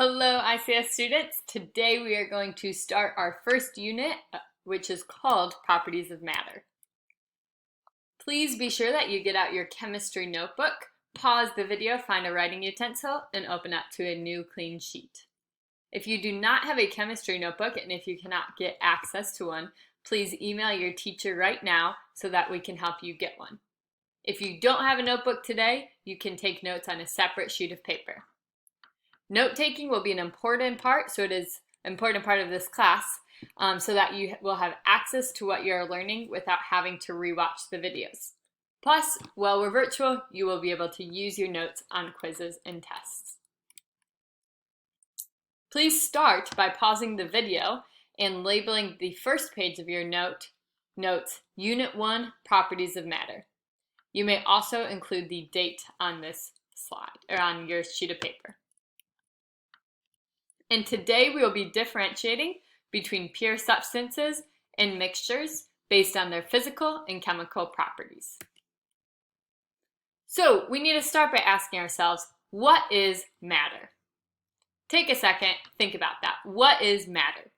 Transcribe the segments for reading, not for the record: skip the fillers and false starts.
Hello, ICS students. Today we are going to start our first unit, which is called Properties of Matter. Please be sure that you get out your chemistry notebook, pause the video, find a writing utensil, and open up to a new clean sheet. If you do not have a chemistry notebook and if you cannot get access to one, please email your teacher right now so that we can help you get one. If you don't have a notebook today, you can take notes on a separate sheet of paper. Note-taking will be an important part, so it is an important part of this class, so that you will have access to what you're learning without having to rewatch the videos. Plus, while we're virtual, you will be able to use your notes on quizzes and tests. Please start by pausing the video and labeling the first page of your notes Unit 1, Properties of Matter. You may also include the date on this slide, or on your sheet of paper. And today we will be differentiating between pure substances and mixtures based on their physical and chemical properties. So we need to start by asking ourselves, what is matter? Take a second, think about that. What is matter?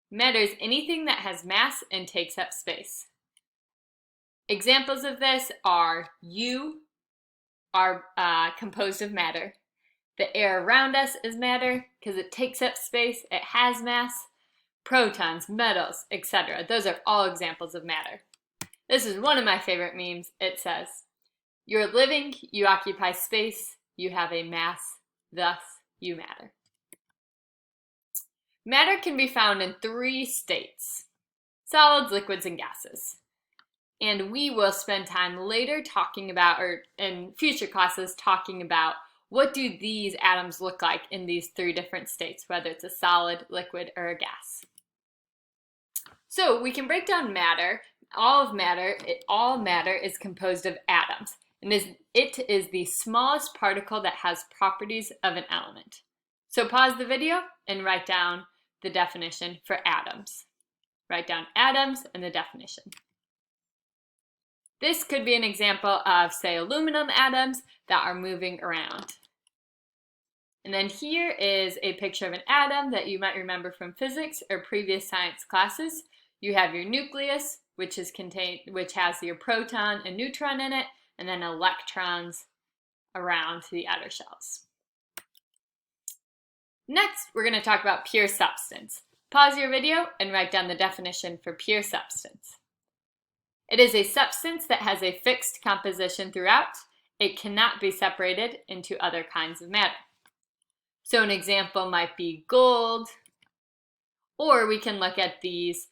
Matter is anything that has mass and takes up space. Examples of this are you are composed of matter. The air around us is matter because it takes up space, it has mass. Protons, metals, etc. Those are all examples of matter. This is one of my favorite memes. It says, "You're living, you occupy space, you have a mass, thus you matter." Matter can be found in 3 states: solids, liquids, and gases. And we will spend time later talking about, or in future classes, talking about what do these atoms look like in these 3 different states, whether it's a solid, liquid, or a gas. So we can break down matter. All matter is composed of atoms, and it is the smallest particle that has properties of an element. So pause the video and write down the definition for atoms. Write down atoms and the definition. This could be an example of, say, aluminum atoms that are moving around. And then here is a picture of an atom that you might remember from physics or previous science classes. You have your nucleus, which has your proton and neutron in it, and then electrons around the outer shells. Next, we're going to talk about pure substance. Pause your video and write down the definition for pure substance. It is a substance that has a fixed composition throughout. It cannot be separated into other kinds of matter. So an example might be gold, or we can look at these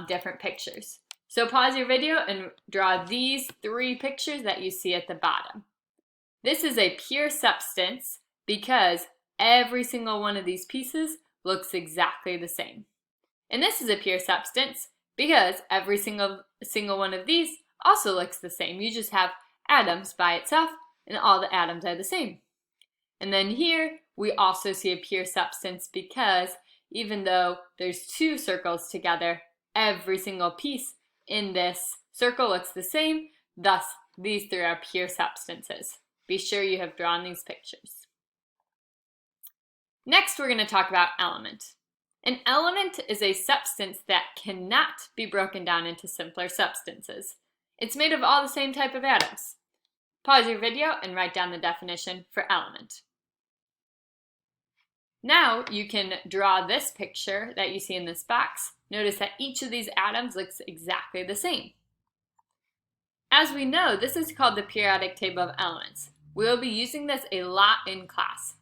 different pictures. So pause your video and draw these 3 pictures that you see at the bottom. This is a pure substance because every single one of these pieces looks exactly the same. And this is a pure substance because every single one of these also looks the same. You just have atoms by itself, and all the atoms are the same. And then here, we also see a pure substance because even though there's 2 circles together, every single piece in this circle looks the same. Thus, these 3 are pure substances. Be sure you have drawn these pictures. Next, we're going to talk about element. An element is a substance that cannot be broken down into simpler substances. It's made of all the same type of atoms. Pause your video and write down the definition for element. Now you can draw this picture that you see in this box. Notice that each of these atoms looks exactly the same. As we know, this is called the periodic table of elements. We will be using this a lot in class.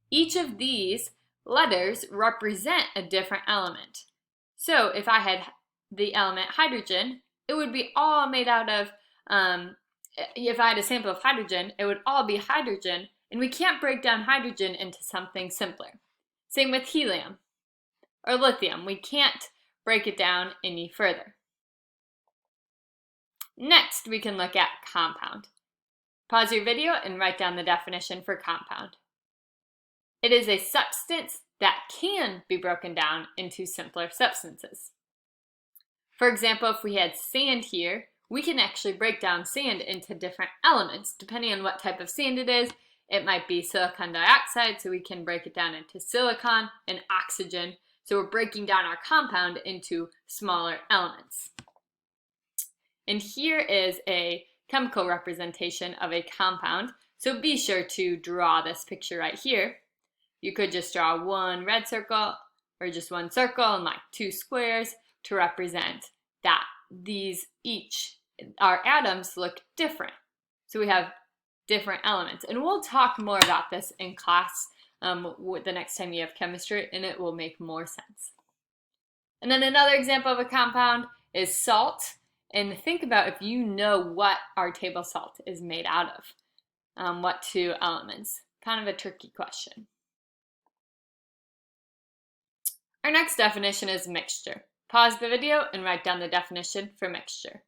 Each of these letters represent a different element. So if I had the element hydrogen, it would be all made out of, if I had a sample of hydrogen, it would all be hydrogen, and we can't break down hydrogen into something simpler. Same with helium or lithium. We can't break it down any further. Next, we can look at compound. Pause your video and write down the definition for compound. It is a substance that can be broken down into simpler substances. For example, if we had sand here, we can actually break down sand into different elements. Depending on what type of sand it is, It might be silicon dioxide, so we can break it down into silicon and oxygen. So we're breaking down our compound into smaller elements. And here is a chemical representation of a compound. So be sure to draw this picture right here. You could just draw one red circle or just one circle and like two squares to represent that our atoms look different. So we have different elements. And we'll talk more about this in class the next time you have chemistry, and it will make more sense. And then another example of a compound is salt. And think about if you know what our table salt is made out of. What two elements? Kind of a tricky question. Our next definition is mixture. Pause the video and write down the definition for mixture.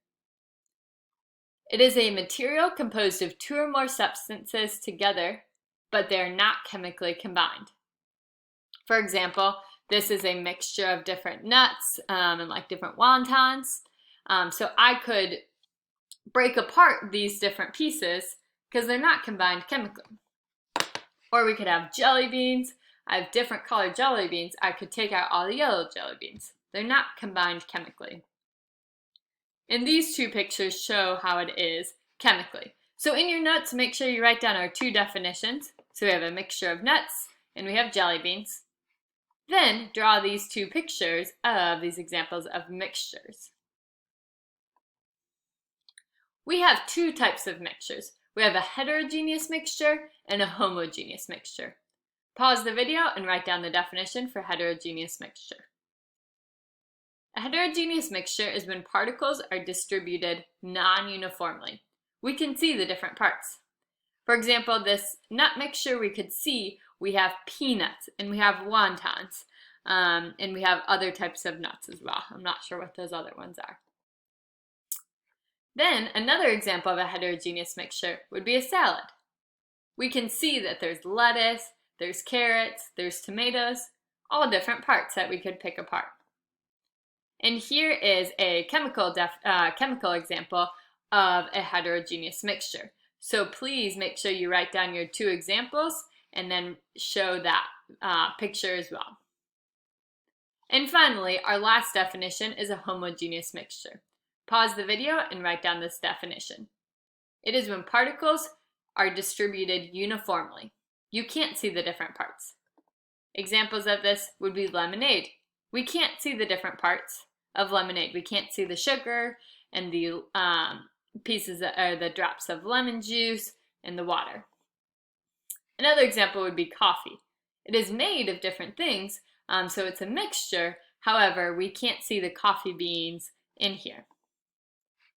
It is a material composed of two or more substances together, but they are not chemically combined. For example, this is a mixture of different nuts and like different wontons. So I could break apart these different pieces because they're not combined chemically. Or we could have jelly beans. I have different colored jelly beans. I could take out all the yellow jelly beans. They're not combined chemically. And these two pictures show how it is chemically. So in your notes, make sure you write down our two definitions. So we have a mixture of nuts and we have jelly beans. Then draw these two pictures of these examples of mixtures. We have two types of mixtures. We have a heterogeneous mixture and a homogeneous mixture. Pause the video and write down the definition for heterogeneous mixture. A heterogeneous mixture is when particles are distributed non-uniformly. We can see the different parts. For example, this nut mixture, we could see we have peanuts and we have wontons and we have other types of nuts as well. I'm not sure what those other ones are. Then another example of a heterogeneous mixture would be a salad. We can see that there's lettuce, there's carrots, there's tomatoes, all different parts that we could pick apart. And here is a chemical example of a heterogeneous mixture. So please make sure you write down your two examples and then show that picture as well. And finally, our last definition is a homogeneous mixture. Pause the video and write down this definition. It is when particles are distributed uniformly. You can't see the different parts. Examples of this would be lemonade. We can't see the different parts of lemonade. We can't see the sugar and the the drops of lemon juice and the water. Another example would be coffee. It is made of different things, so it's a mixture. However, we can't see the coffee beans in here.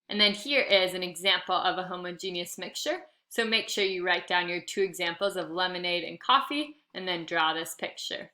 And then here is an example of a homogeneous mixture. So make sure you write down your two examples of lemonade and coffee and then draw this picture.